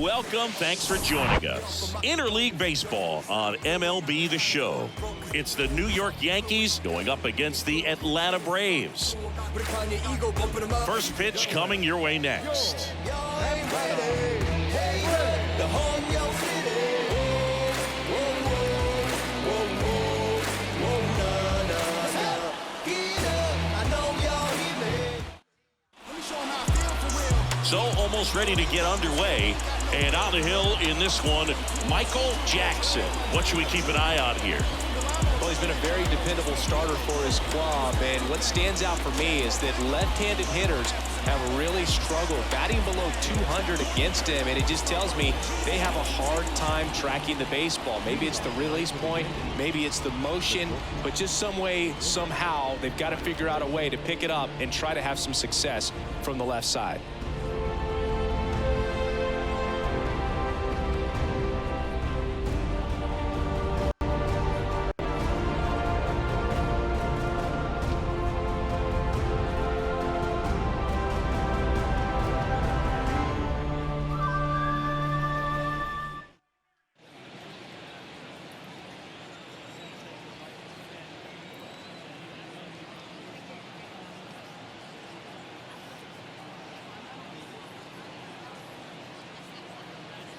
welcome. Thanks for joining us. Interleague Baseball on MLB The Show. It's the New York Yankees going up against the Atlanta Braves. First pitch coming your way next. So almost ready to get underway, and on the hill in this one, Michael Jackson. What should we keep an eye on here? Well, he's been a very dependable starter for his club, and what stands out for me is that left-handed hitters have really struggled batting below 200 against him, and it just tells me they have a hard time tracking the baseball. Maybe it's the release point, maybe it's the motion, but just some way, somehow, they've got to figure out a way to pick it up and try to have some success from the left side.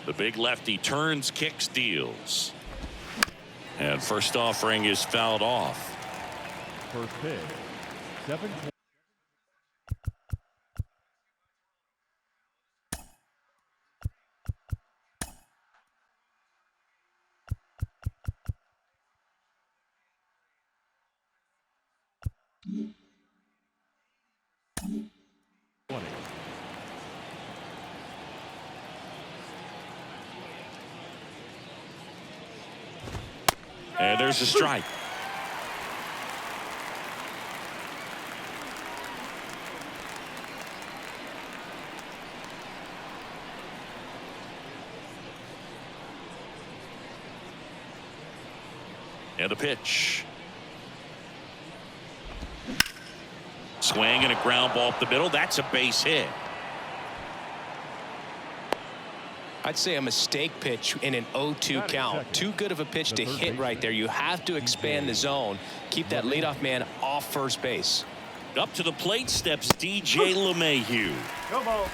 The big lefty turns, kicks, deals. And first offering is fouled off. First pitch, 7. And there's a strike. And a pitch. Swing and a ground ball up the middle. That's a base hit. I'd say a mistake pitch in an 0-2 count. Too good of a pitch to hit right there. You have to expand the zone. Keep that leadoff man off first base. Up to the plate steps DJ LeMahieu.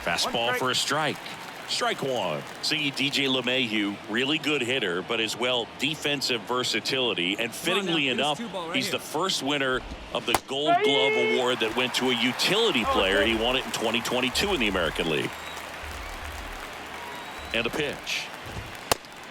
Fastball for a strike. Strike one. See, DJ LeMahieu, really good hitter, but as well defensive versatility. And fittingly enough, he's the first winner of the Gold Glove Award that went to a utility player. He won it in 2022 in the American League. And a pitch.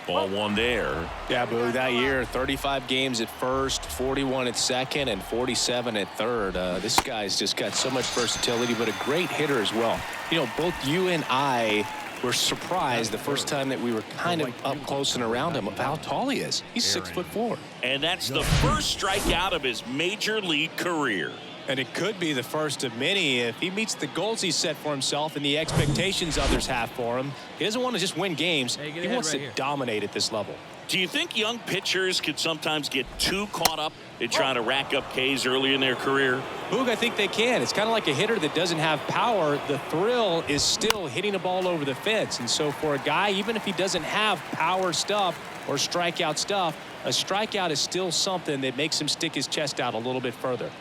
Ball one there. Yeah, Boo, that year, 35 games at first, 41 at second, and 47 at third. This guy's just got so much versatility, but a great hitter as well. You know, both you and I were surprised the first time that we were kind of up close and around him of how tall he is. He's 6'4". And that's the first strikeout of his major league career. And it could be the first of many if he meets the goals he set for himself and the expectations others have for him. He doesn't want to just win games. He wants to dominate at this level. Do you think young pitchers could sometimes get too caught up in trying to rack up Ks early in their career? Boog, I think they can. It's kind of like a hitter that doesn't have power. The thrill is still hitting a ball over the fence. And so for a guy, even if he doesn't have power stuff or strikeout stuff, a strikeout is still something that makes him stick his chest out a little bit further.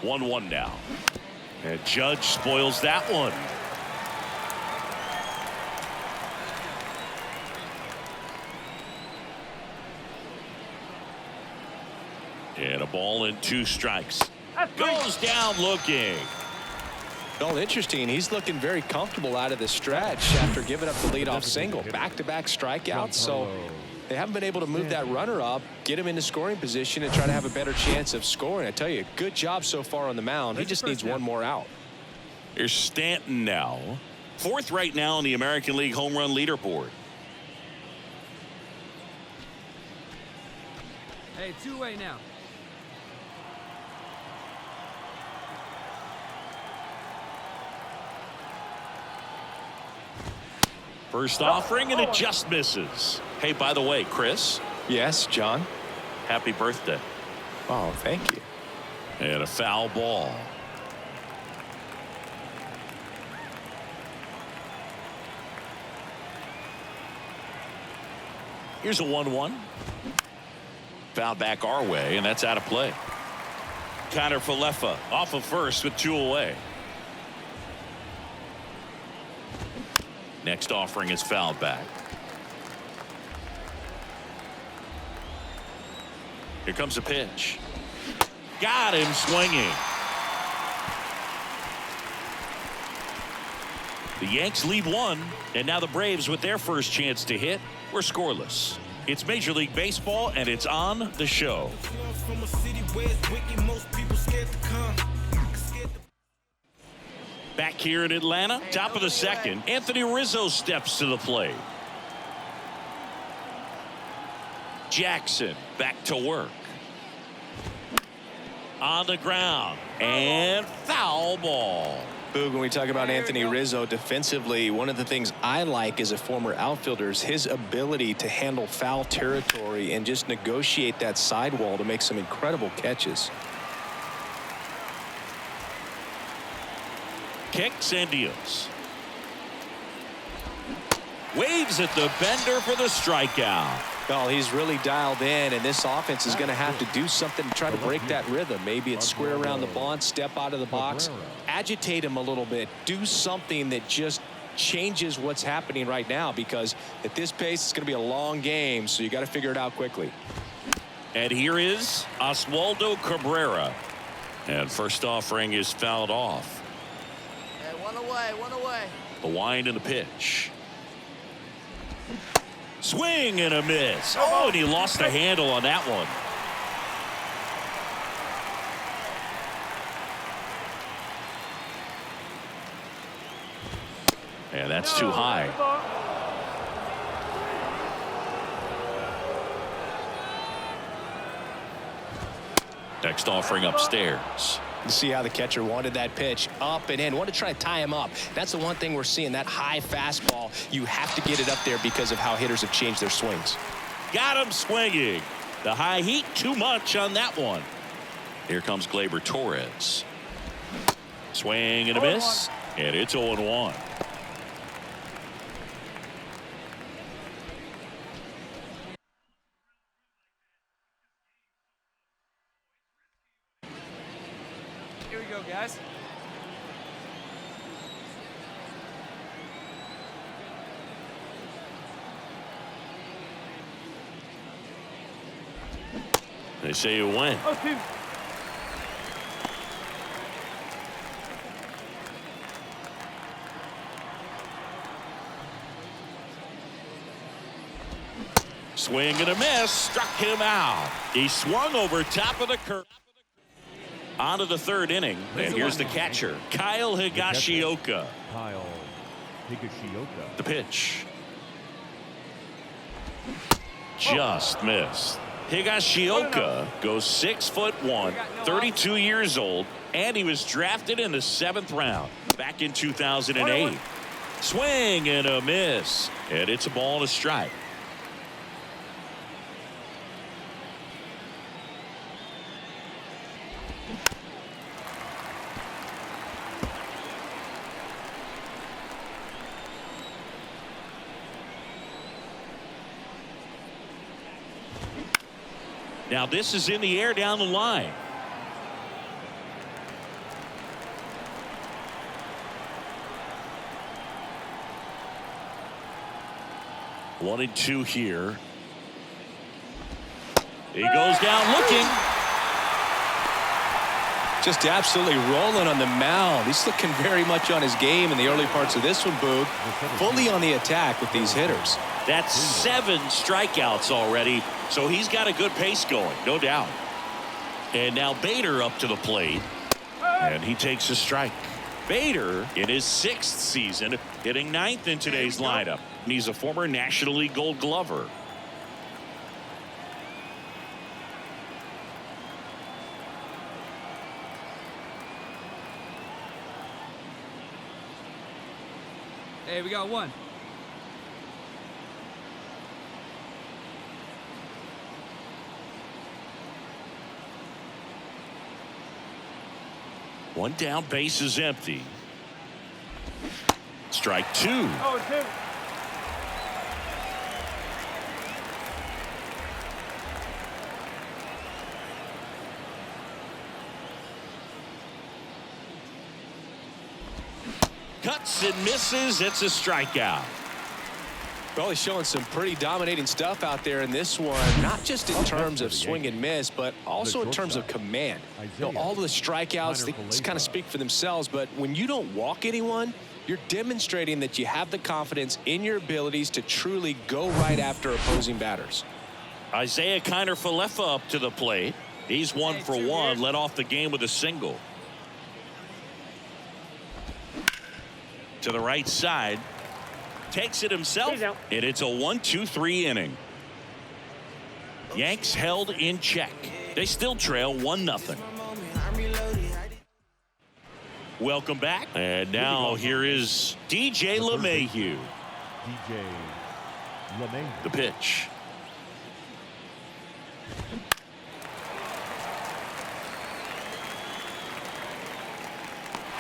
1-1 now. And Judge spoils that one. And a ball and 2 strikes. Goes down looking. Well, interesting. He's looking very comfortable out of the stretch after giving up the leadoff single. Back-to-back strikeouts. So they haven't been able to move that runner up, get him into scoring position, and try to have a better chance of scoring. I tell you, good job so far on the mound. He just needs one more out. Here's Stanton now. 4th right now on the American League home run leaderboard. Hey, 2-way now. First offering, and it just misses. Hey, by the way, Chris. Yes, John. Happy birthday. Oh, thank you. And a foul ball. Here's a 1-1. Foul back our way, and that's out of play. Connor Falefa off of first with 2 away. Next offering is fouled back. Here comes a pitch. Got him swinging. The Yanks lead 1, and now the Braves with their first chance to hit. We're scoreless. It's Major League Baseball, and it's on the show. Back here in Atlanta, top of the second, Anthony Rizzo steps to the plate. Jackson back to work. On the ground, and foul ball. Boog, when we talk about Anthony Rizzo defensively, one of the things I like as a former outfielder is his ability to handle foul territory and just negotiate that sidewall to make some incredible catches. Kicks and deals. Waves at the bender for the strikeout. Well, he's really dialed in, and this offense is going to have to do something to try to break that rhythm. Maybe it's square around the bunt, step out of the box, agitate him a little bit, do something that just changes what's happening right now, because at this pace, it's going to be a long game, so you got to figure it out quickly. And here is Oswaldo Cabrera. And first offering is fouled off. Hey, one away. The wind and the pitch. Swing and a miss. Oh, and he lost the handle on that one. And that's too high. Next offering upstairs. You see how the catcher wanted that pitch up and in. Want to try to tie him up. That's the one thing we're seeing, that high fastball. You have to get it up there because of how hitters have changed their swings. Got him swinging. The high heat, too much on that one. Here comes Gleyber Torres. Swing and a miss. And it's 0-1. Here we go, guys. They say you win. Swing and a miss. Struck him out. He swung over top of the curve. On to the third inning. And here's the catcher, Kyle Higashioka. Kyle Higashioka. The pitch. Just missed. Higashioka goes 6'1", 32 years old, and he was drafted in the 7th round back in 2008. Swing and a miss. And it's a ball and a strike. Now this is in the air down the line. One and two here. He goes down looking. Just absolutely rolling on the mound. He's looking very much on his game in the early parts of this one, Boog. Fully on the attack with these hitters. That's 7 strikeouts already, so he's got a good pace going, no doubt. And now Bader up to the plate, and he takes a strike. Bader in his 6th season, hitting 9th in today's lineup. And he's a former National League Gold Glover. Hey, we got one. One down, base is empty. Strike 2. Cuts and misses. It's a strikeout. Well, he's showing some pretty dominating stuff out there in this one, not just in terms of swing and miss, but also in terms of command. You know, all of the strikeouts, they kind of speak for themselves, but when you don't walk anyone, you're demonstrating that you have the confidence in your abilities to truly go right after opposing batters. Isaiah Kiner-Falefa up to the plate. He's 1 for 1, led off the game with a single. To the right side. Takes it himself, and it's a 1-2-3 inning. Yanks held in check. They still trail 1-0. Welcome back. And now here is DJ LeMahieu. DJ LeMahieu. The pitch.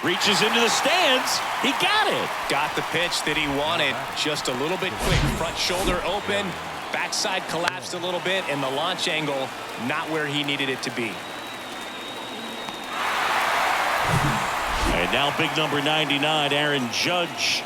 Reaches into the stands. He got it. Got the pitch that he wanted. Just a little bit quick. Front shoulder open. Backside collapsed a little bit, and the launch angle not where he needed it to be. And now big number 99, Aaron Judge.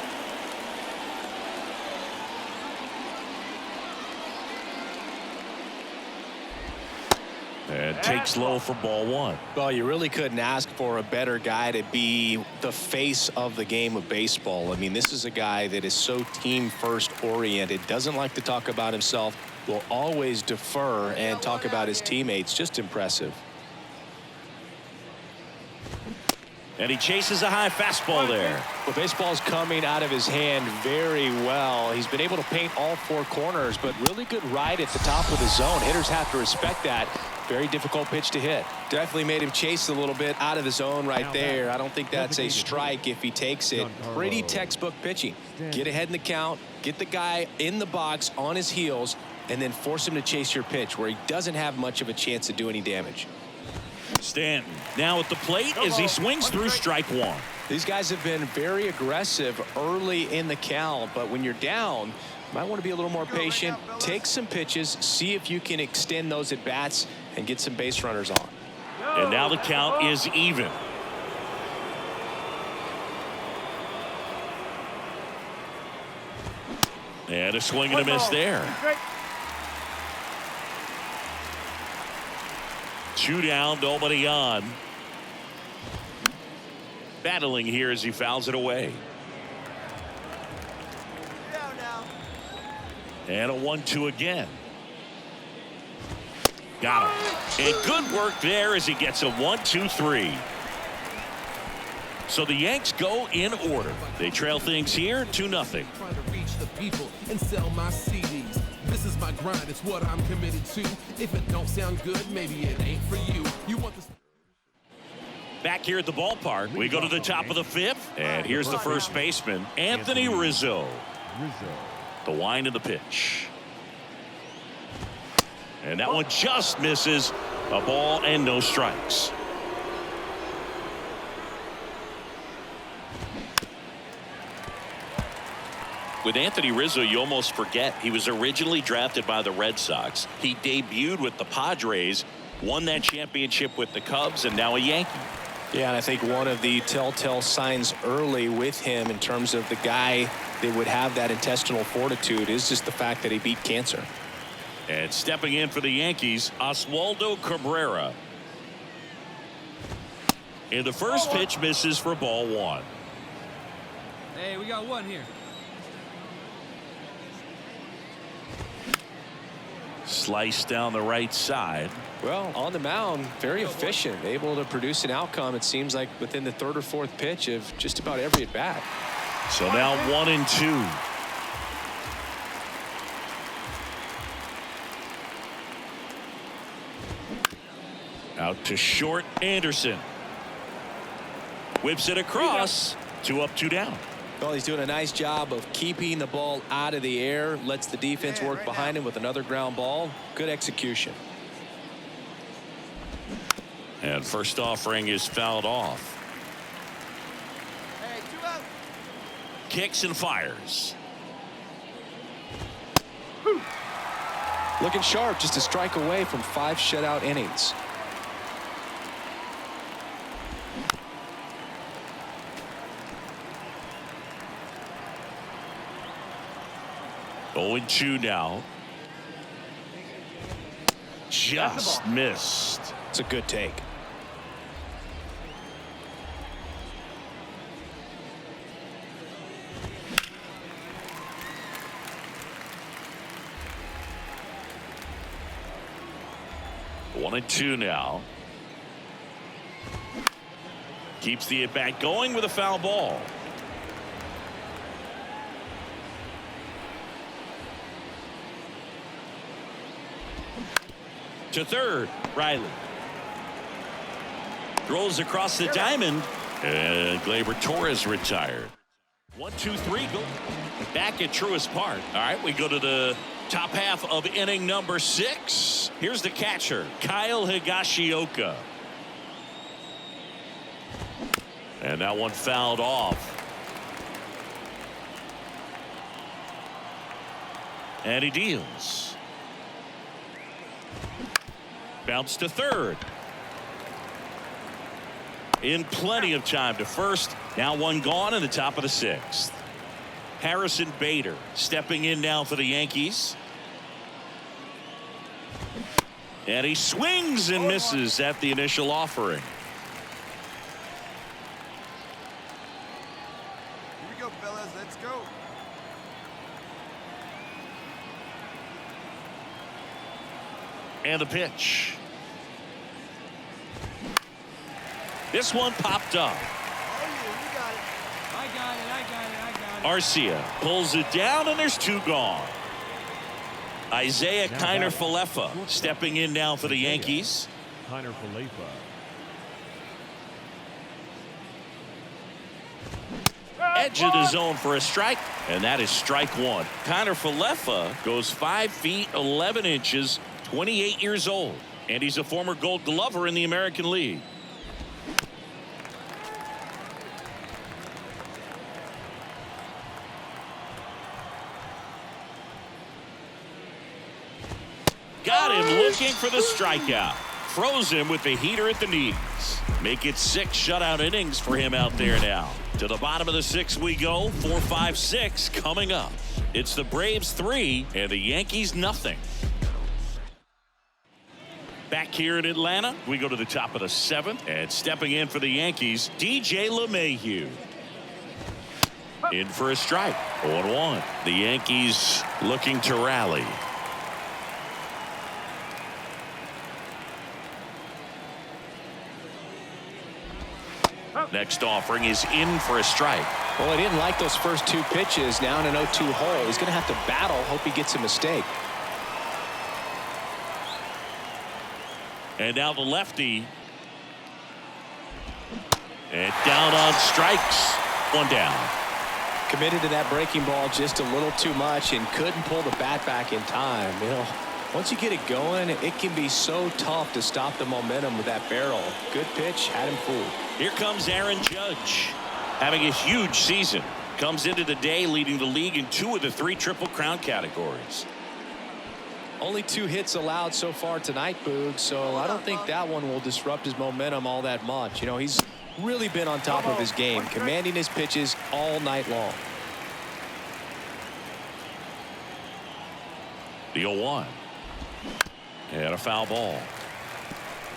And takes low for ball 1. Well, you really couldn't ask for a better guy to be the face of the game of baseball. I mean, this is a guy that is so team first oriented, doesn't like to talk about himself, will always defer and talk about his teammates. Just impressive. And he chases a high fastball there. Well, baseball's coming out of his hand very well. He's been able to paint all 4 corners, but really good ride at the top of the zone. Hitters have to respect that. Very difficult pitch to hit. Definitely made him chase a little bit out of the zone right there. I don't think that's a strike if he takes it. Pretty textbook pitching. Get ahead in the count, get the guy in the box on his heels, and then force him to chase your pitch where he doesn't have much of a chance to do any damage. Stanton now at the plate as he swings through strike 1. These guys have been very aggressive early in the count, but when you're down, you might want to be a little more patient. Take some pitches, see if you can extend those at bats and get some base runners on. And now the count is even. And a swing and a miss there. 2 down, nobody on. Battling here as he fouls it away. And a 1-2 again. Got him. And good work there as he gets a 1-2-3. So the Yanks go in order. They trail things here 2-0. Trying to reach the people and sell my CDs. This is my grind, it's what I'm committed to. If it don't sound good, maybe it ain't for you. You want this. Back here at the ballpark, we go to the top of the 5th. And here's the first baseman, Anthony Rizzo. The wind of the pitch. And that one just misses. A ball and no strikes. With Anthony Rizzo, you almost forget he was originally drafted by the Red Sox. He debuted with the Padres, won that championship with the Cubs, and now a Yankee. Yeah, and I think one of the telltale signs early with him in terms of the guy that would have that intestinal fortitude is just the fact that he beat cancer. And stepping in for the Yankees, Oswaldo Cabrera. And the first pitch misses for ball 1. Hey, we got 1 here. Slice down the right side. Well, on the mound, very efficient, able to produce an outcome, it seems like, within the 3rd or 4th pitch of just about every at bat. So now 1-2. Out to short, Anderson. Whips it across. 2 up, 2 down. Well, he's doing a nice job of keeping the ball out of the air, lets the defense work behind him with another ground ball. Good execution. And first offering is fouled off. Hey, 2 out. Kicks and fires. Looking sharp, just a strike away from 5 shutout innings. 0-2 now. Just missed. It's a good take. One and two now. Keeps the at-bat going with a foul ball. To third, Riley. Throws across the diamond, and Gleyber Torres retired. 1, 2, 3, go back at Truist Park. All right, we go to the top half of inning number 6. Here's the catcher, Kyle Higashioka. And that one fouled off. And he deals. Bounce to third. In plenty of time to first. Now one gone in the top of the 6th. Harrison Bader stepping in now for the Yankees. And he swings and misses at the initial offering. Here we go, fellas. Let's go. And the pitch. This one popped up. Oh, yeah, you got it. I got it. Arcia pulls it down, and there's 2 gone. Isaiah Kiner Falefa stepping in now for the Yankees. Kiner Falefa. Edge of the zone for a strike, and that is strike 1. Kiner Falefa goes 5 feet 11 inches, 28 years old, and he's a former Gold Glover in the American League. Got him looking for the strikeout. Froze him with the heater at the knees. Make it 6 shutout innings for him out there now. To the bottom of the 6th we go. 4, 5, 6 coming up. It's the Braves 3 and the Yankees nothing. Back here in Atlanta, we go to the top of the 7th, and stepping in for the Yankees, DJ LeMahieu. In for a strike. 0-1. The Yankees looking to rally. Next offering is in for a strike. Well, he didn't like those first 2 pitches. Now in an 0-2 hole. He's going to have to battle. Hope he gets a mistake. And now the lefty. And down on strikes. 1 down. Committed to that breaking ball just a little too much and couldn't pull the bat back in time. You know, once you get it going, it can be so tough to stop the momentum with that barrel. Good pitch, had him fooled. Here comes Aaron Judge, having a huge season. Comes into the day leading the league in 2 of the 3 Triple Crown categories. Only 2 hits allowed so far tonight, Boog, so I don't think that one will disrupt his momentum all that much. You know, he's really been on top of his game, commanding his pitches all night long. The 0-1. And a foul ball.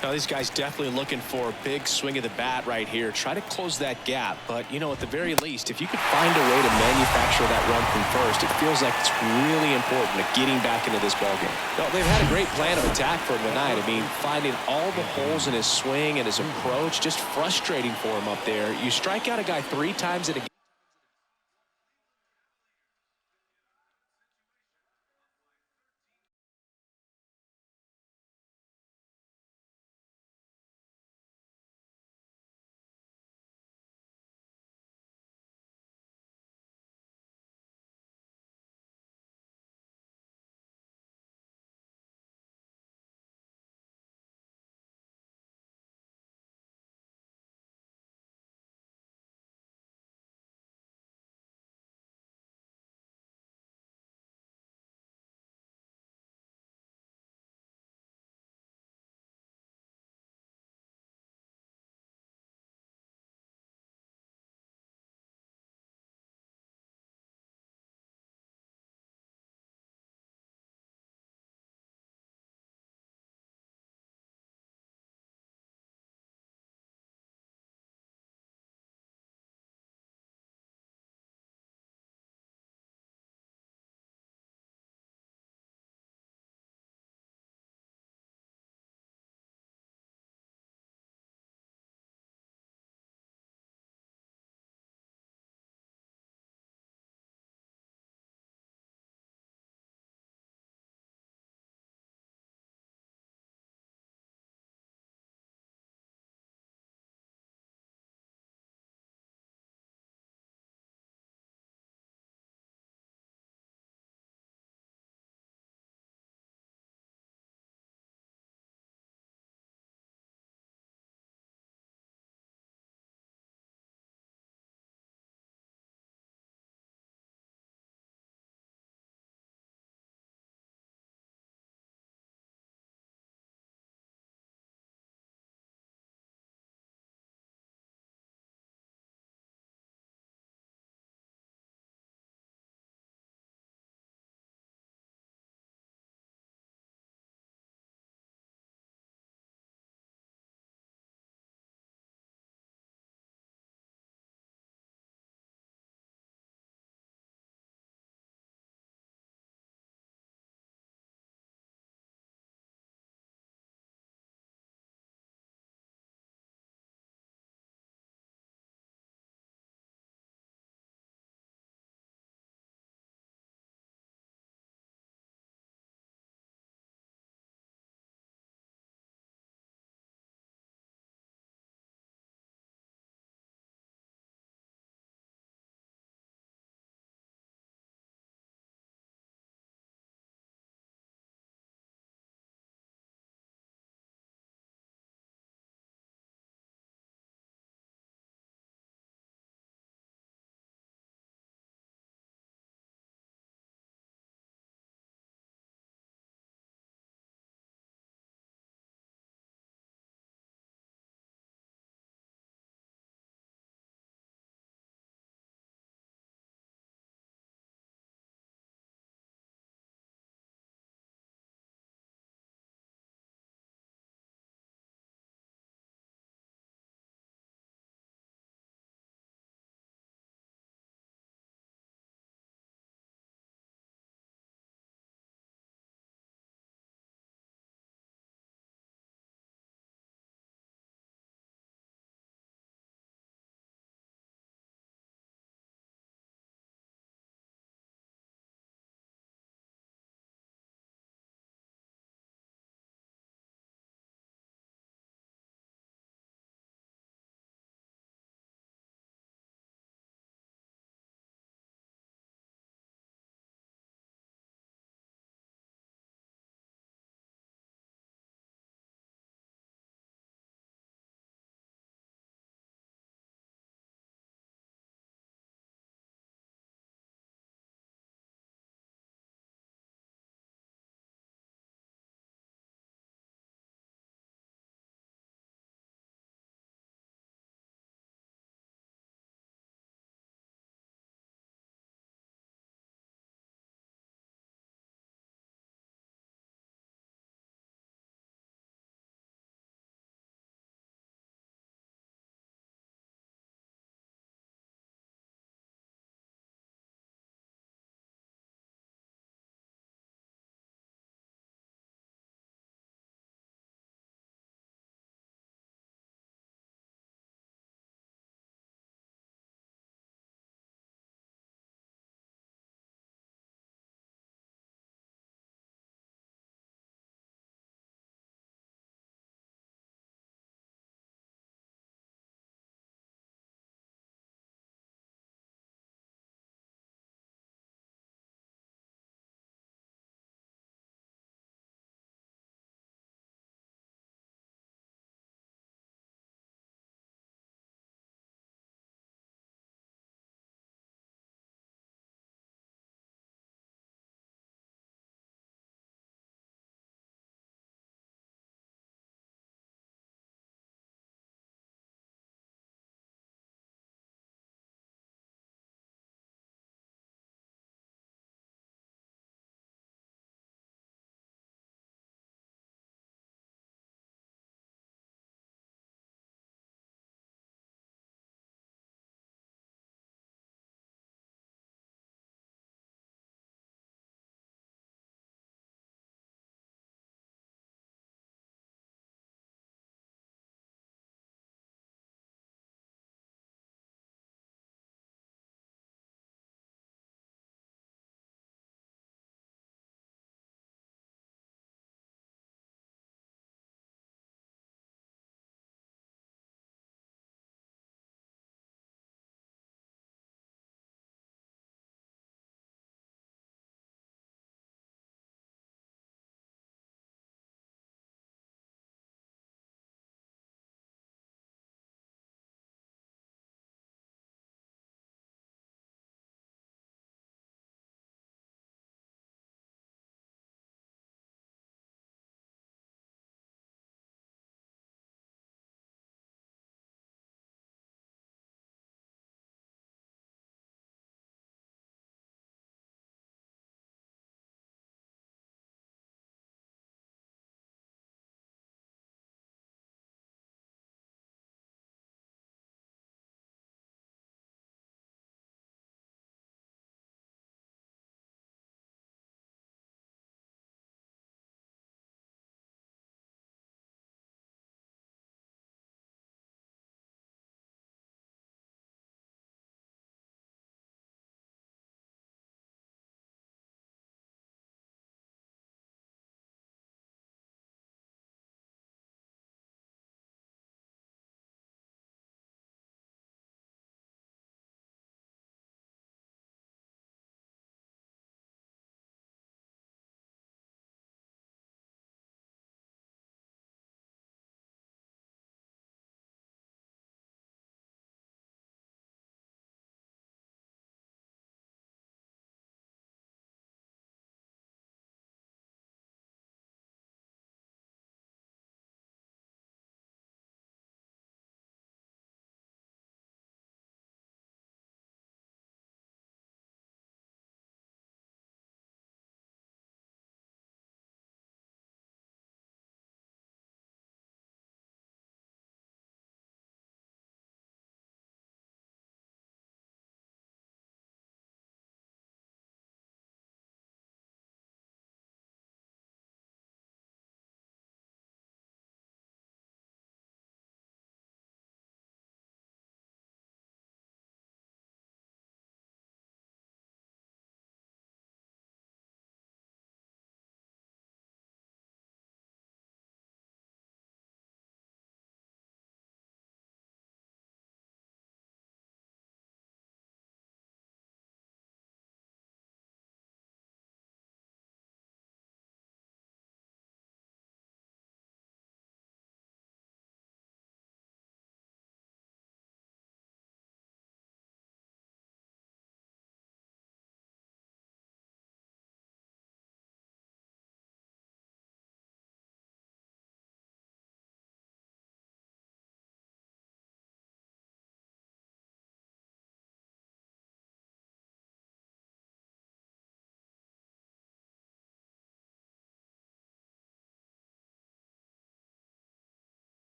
Now, these guys definitely looking for a big swing of the bat right here. Try to close that gap. But, you know, at the very least, if you could find a way to manufacture that run from first, it feels like it's really important to getting back into this ballgame. Well, they've had a great plan of attack for him tonight. I mean, finding all the holes in his swing and his approach, just frustrating for him up there. You strike out a guy 3 times in a game.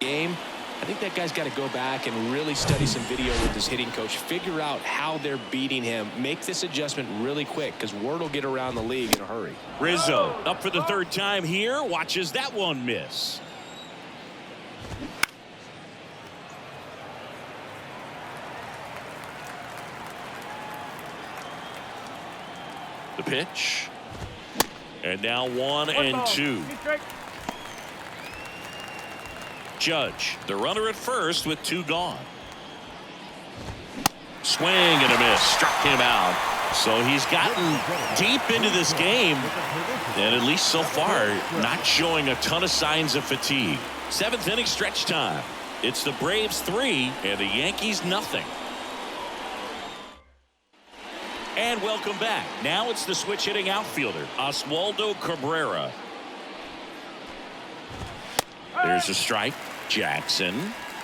game. I think that guy's got to go back and really study some video with his hitting coach, figure out how they're beating him, make this adjustment really quick because word will get around the league in a hurry. Rizzo up for the third time here, watches that one miss. The pitch. And now 1-2. Judge, the runner at first with 2 gone. Swing and a miss, struck him out. So he's gotten deep into this game, and at least so far, not showing a ton of signs of fatigue. 7th inning stretch time. It's the Braves 3 and the Yankees nothing. And welcome back. Now it's the switch hitting outfielder, Oswaldo Cabrera. There's a strike. Jackson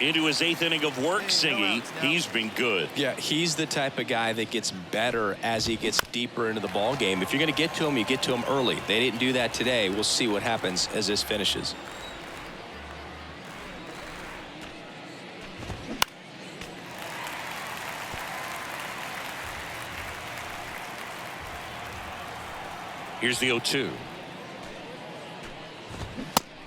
into his 8th inning of work. Singy, he's been good. Yeah, he's the type of guy that gets better as he gets deeper into the ball game. If you're going to get to him, you get to him early. They didn't do that today. We'll see what happens as this finishes. Here's the 0-2.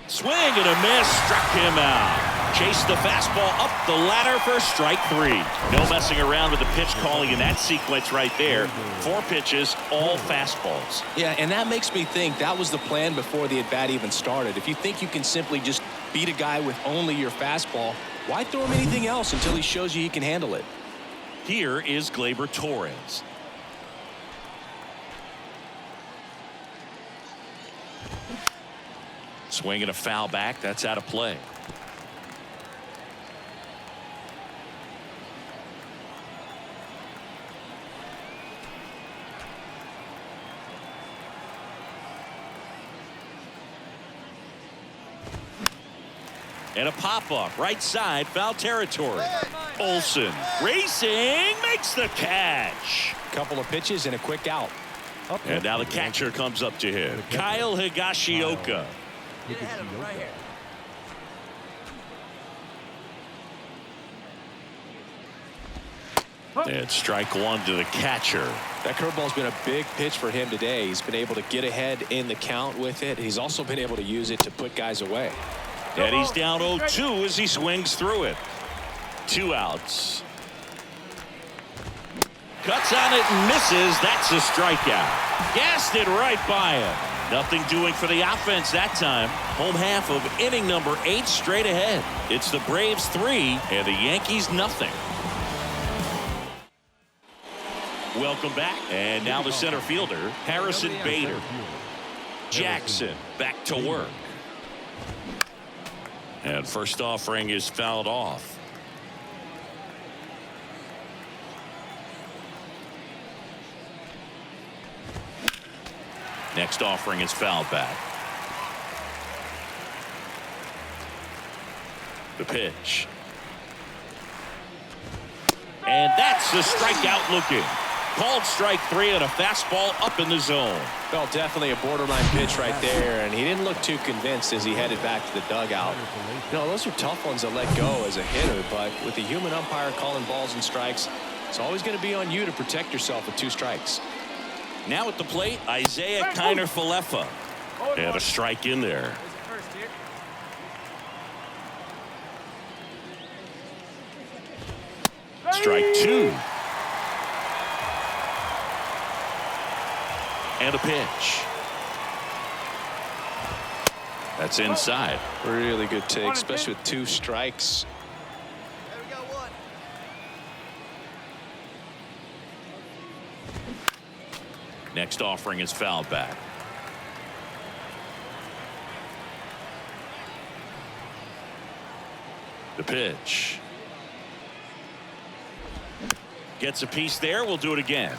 Swing and a miss, struck him out. Chased the fastball up the ladder for strike 3. No messing around with the pitch calling in that sequence right there. 4 pitches, all fastballs. Yeah, and that makes me think that was the plan before the at-bat even started. If you think you can simply just beat a guy with only your fastball, why throw him anything else until he shows you he can handle it? Here is Gleyber Torres. Swing and a foul back. That's out of play. And a pop-up right side, foul territory. Olson racing, makes the catch. Couple of pitches and a quick out. And now the catcher comes up to him, Kyle Higashioka. Right here. And strike 1 to the catcher. That curveball's been a big pitch for him today. He's been able to get ahead in the count with it. He's also been able to use it to put guys away. And he's down 0-2 as he swings through it. 2 outs. Cuts on it and misses. That's a strikeout. Gassed it right by him. Nothing doing for the offense that time. Home half of inning number 8 straight ahead. It's the Braves 3 and the Yankees nothing. Welcome back. And now the center fielder, Harrison Bader. Jackson back to work. And first offering is fouled off. Next offering is fouled back. The pitch. And that's the strikeout looking. Called strike 3 on a fastball up in the zone. Well, definitely a borderline pitch right there, and he didn't look too convinced as he headed back to the dugout. You know, those are tough ones to let go as a hitter, but with the human umpire calling balls and strikes, it's always going to be on you to protect yourself with 2 strikes. Now at the plate, Isaiah Kiner-Falefa. And a strike in there. Strike 2. And a pitch. That's inside. Really good take, especially with 2 strikes. There we go, 1. Next offering is fouled back. The pitch. Gets a piece there. We'll do it again.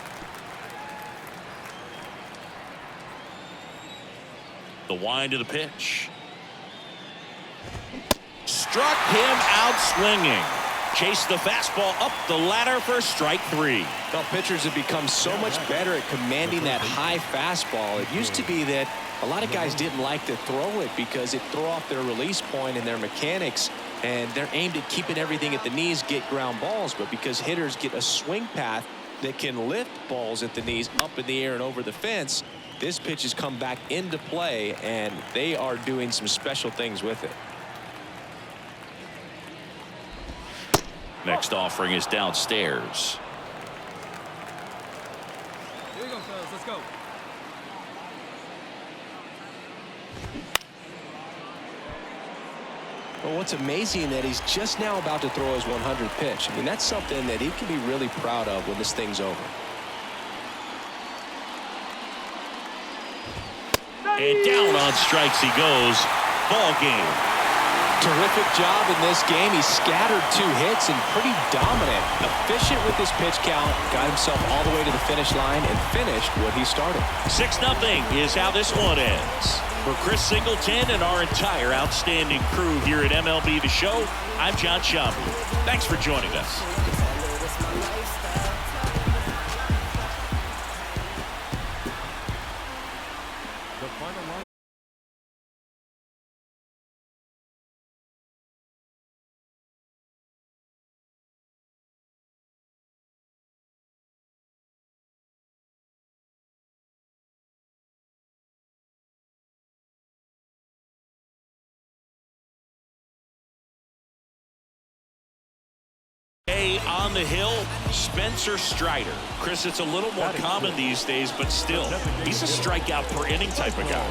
The wind to the pitch. Struck him out swinging. Chase the fastball up the ladder for strike 3. Well, pitchers have become so much better at commanding that high fastball. It used to be that a lot of guys didn't like to throw it because it threw off their release point and their mechanics, and they're aimed at keeping everything at the knees, get ground balls. But because hitters get a swing path that can lift balls at the knees up in the air and over the fence, this pitch has come back into play, and they are doing some special things with it. Next offering is downstairs. Here we go, fellas. Let's go. Well, what's amazing that he's just now about to throw his 100th pitch. I mean, that's something that he can be really proud of when this thing's over. And down on strikes he goes. Ball game. Terrific job in this game. He scattered 2 hits and pretty dominant. Efficient with his pitch count. Got himself all the way to the finish line and finished what he started. 6-0 is how this one ends. For Chris Singleton and our entire outstanding crew here at MLB The Show, I'm John Schaumburg. Thanks for joining us. The final line. On the hill, Spencer Strider. Chris, it's a little more common these days, but still, he's a strikeout per inning type of guy.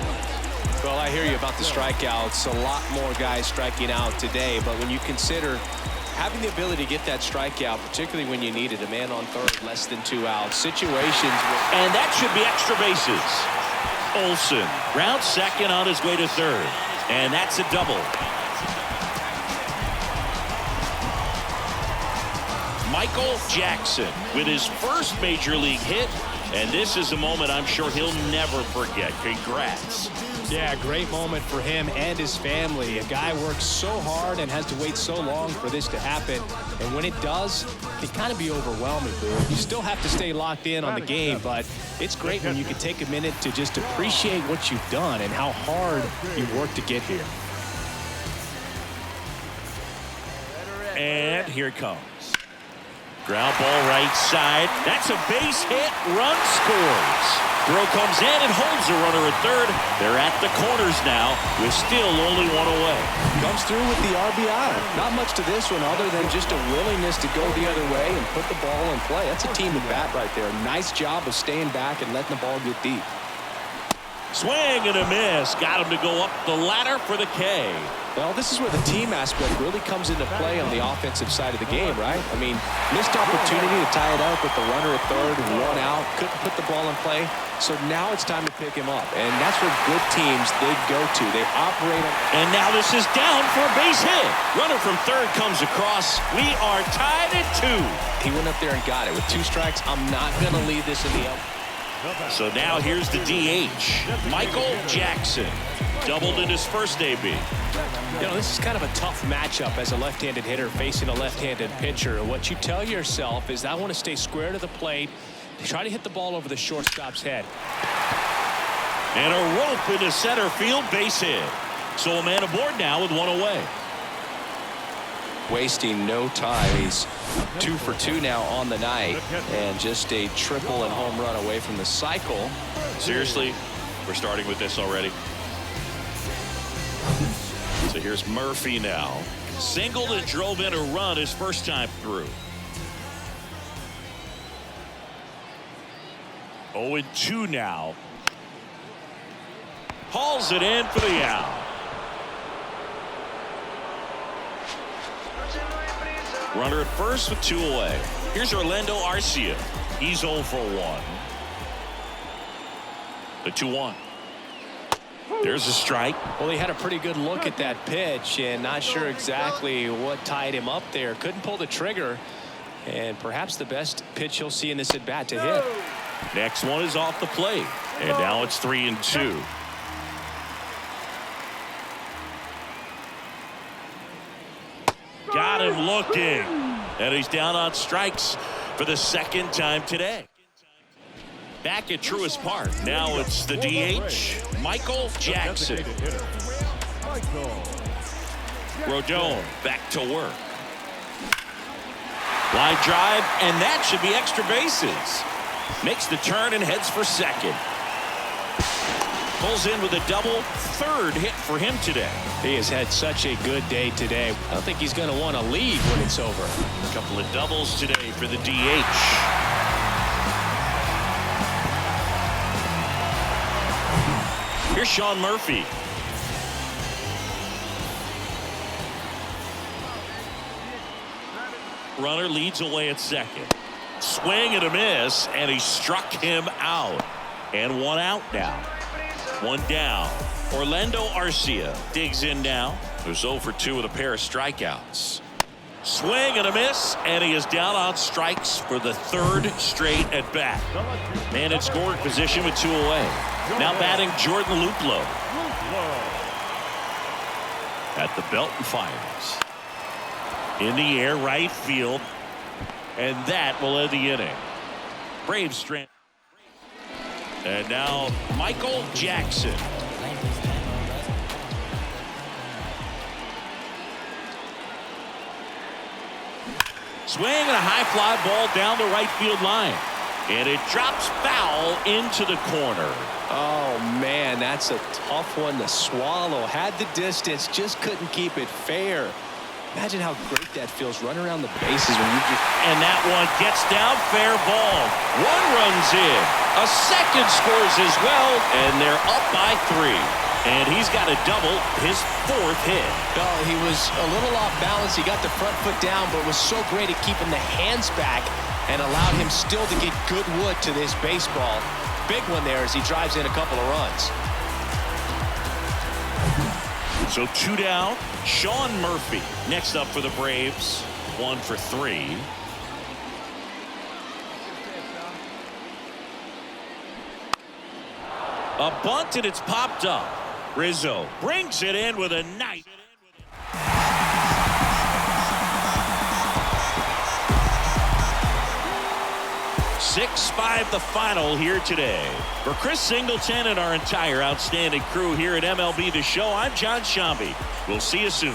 Well, I hear you about the strikeouts. A lot more guys striking out today, but when you consider having the ability to get that strikeout, particularly when you need it, a man on third, less than 2 outs, situations where... And that should be extra bases. Olson rounds second on his way to third, and that's a double. Michael Jackson with his first major league hit, and this is a moment I'm sure he'll never forget. Congrats. Yeah, great moment for him and his family. A guy works so hard and has to wait so long for this to happen, and when it does, it can kind of be overwhelming. You still have to stay locked in on the game, but it's great when you can take a minute to just appreciate what you've done and how hard you worked to get here. And here it comes. Ground ball right side. That's a base hit. Run scores. Throw comes in and holds a runner at third. They're at the corners now with still only 1 away. Comes through with the RBI. Not much to this one other than just a willingness to go the other way and put the ball in play. That's a team at bat right there. Nice job of staying back and letting the ball get deep. Swing and a miss. Got him to go up the ladder for the K. Well, this is where the team aspect really comes into play on the offensive side of the game, right? I mean, missed opportunity to tie it up with the runner at third, 1 out, couldn't put the ball in play. So now it's time to pick him up. And that's where good teams, they go to. They operate. And now this is down for a base hit. Runner from third comes across. We are tied at 2. He went up there and got it. With 2 strikes, I'm not going to leave this in the up. So now here's the DH, Michael Jackson. Doubled in his first AB. You know, this is kind of a tough matchup as a left-handed hitter facing a left-handed pitcher. What you tell yourself is, I want to stay square to the plate, try to hit the ball over the shortstop's head. And a rope into center field, base hit. So a man aboard now with 1 away. Wasting no time. He's 2 for 2 now on the night, and just a triple and home run away from the cycle. Seriously, we're starting with this already. So here's Murphy now. Singled and drove in a run his first time through. 0-2 now. Hauls it in for the out. Runner at first with 2 away. Here's Orlando Arcia. He's 0 for 1. The 2-1. There's a strike. Well, he had a pretty good look at that pitch and not sure exactly what tied him up there. Couldn't pull the trigger, and perhaps the best pitch he'll see in this at bat to hit. Next one is off the plate, and now it's 3-2. Got him looking. And he's down on strikes for the second time today. Back at Truist Park. Now it's the DH, Michael Jackson. Rodon back to work. Line drive, and that should be extra bases. Makes the turn and heads for second. Pulls in with a double, third hit for him today. He has had such a good day today. I don't think he's going to want to leave when it's over. A couple of doubles today for the DH. Here's Sean Murphy. Runner leads away at second. Swing and a miss, and he struck him out. And one out now. One down. Orlando Arcia digs in now. There's 0 for 2 with a pair of strikeouts. Swing and a miss, and he is down on strikes for the third straight at bat. Man in scoring position with 2 away. Now batting Jordan Luplow. At the belt and fires. In the air, right field. And that will end the inning. Braves strand. And now Michael Jackson. Swing and a high fly ball down the right field line. And it drops foul into the corner. Oh, man, that's a tough one to swallow. Had the distance, just couldn't keep it fair. Imagine how great that feels running around the bases when you just... And that one gets down, fair ball. One runs in. A second scores as well, and they're up by 3. And he's got a double, his 4th hit. Oh, he was a little off balance. He got the front foot down, but was so great at keeping the hands back and allowed him still to get good wood to this baseball. Big one there as he drives in a couple of runs. So 2 down. Sean Murphy next up for the Braves. 1 for 3. A bunt, and it's popped up. Rizzo brings it in with a nice. 6-5 the final here today. For Chris Singleton and our entire outstanding crew here at MLB The Show, I'm John Shambi. We'll see you soon.